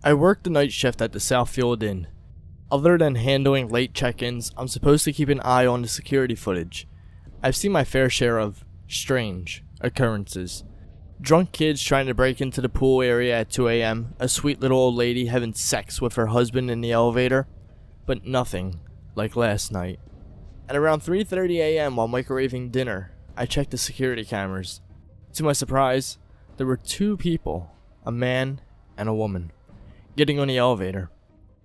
I work the night shift at the Southfield Inn. Other than handling late check-ins, I'm supposed to keep an eye on the security footage. I've seen my fair share of strange occurrences. Drunk kids trying to break into the pool area at 2 a.m., a sweet little old lady having sex with her husband in the elevator, but nothing like last night. At around 3:30 a.m. while microwaving dinner, I checked the security cameras. To my surprise, there were two people, a man and a woman, getting on the elevator.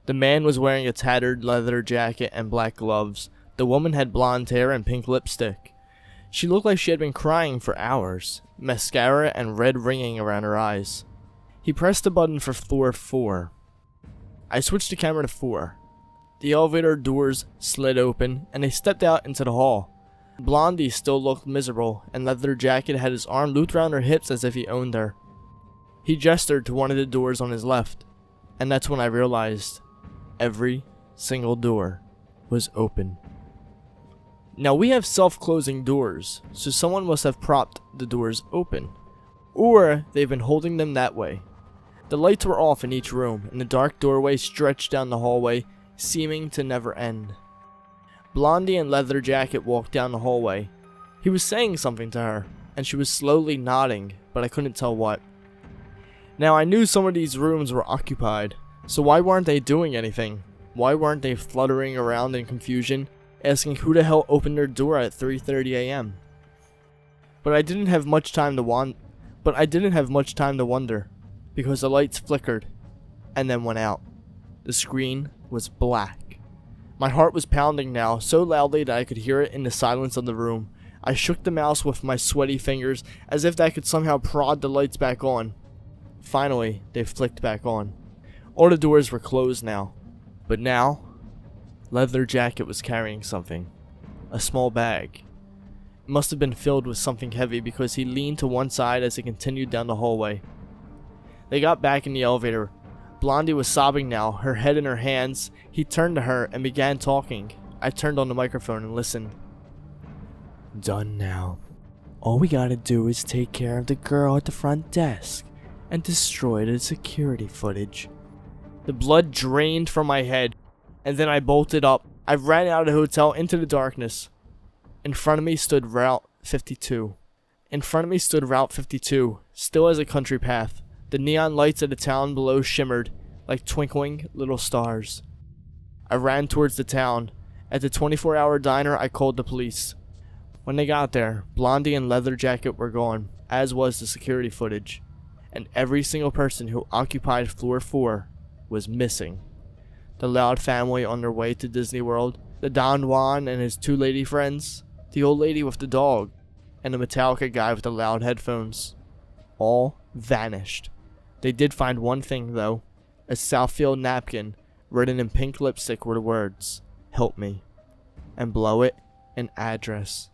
The man was wearing a tattered leather jacket and black gloves. The woman had blonde hair and pink lipstick. She looked like she had been crying for hours, mascara and red ringing around her eyes. He pressed the button for floor 4. I switched the camera to 4. The elevator doors slid open and they stepped out into the hall. Blondie still looked miserable, and leather jacket had his arm looped around her hips as if he owned her. He gestured to one of the doors on his left, and that's when I realized every single door was open. Now we have self-closing doors, so someone must have propped the doors open, or they've been holding them that way. The lights were off in each room, and the dark doorway stretched down the hallway, seeming to never end. Blondie in leather jacket walked down the hallway. He was saying something to her, and she was slowly nodding, but I couldn't tell what. Now I knew some of these rooms were occupied, so why weren't they doing anything? Why weren't they fluttering around in confusion, asking who the hell opened their door at 3:30 a.m.? But I didn't have much time to wonder, because the lights flickered and then went out. The screen was black. My heart was pounding now, so loudly that I could hear it in the silence of the room. I shook the mouse with my sweaty fingers, as if that could somehow prod the lights back on. Finally, they flicked back on. All the doors were closed now. But now, leather jacket was carrying something. A small bag. It must have been filled with something heavy because he leaned to one side as he continued down the hallway. They got back in the elevator. Blondie was sobbing now, her head in her hands. He turned to her and began talking. I turned on the microphone and listened. "Done now. All we gotta do is take care of the girl at the front desk and destroy the security footage." The blood drained from my head, and then I bolted up. I ran out of the hotel into the darkness. In front of me stood Route 52. Still as a country path. The neon lights of the town below shimmered like twinkling little stars. I ran towards the town. At the 24-hour diner, I called the police. When they got there, Blondie and leather jacket were gone, as was the security footage, and every single person who occupied floor 4 was missing. The Loud family on their way to Disney World, the Don Juan and his 2 lady friends, the old lady with the dog, and the Metallica guy with the loud headphones. All vanished. They did find one thing though, a Southfield napkin written in pink lipstick were the words, "Help me," and below it, an address.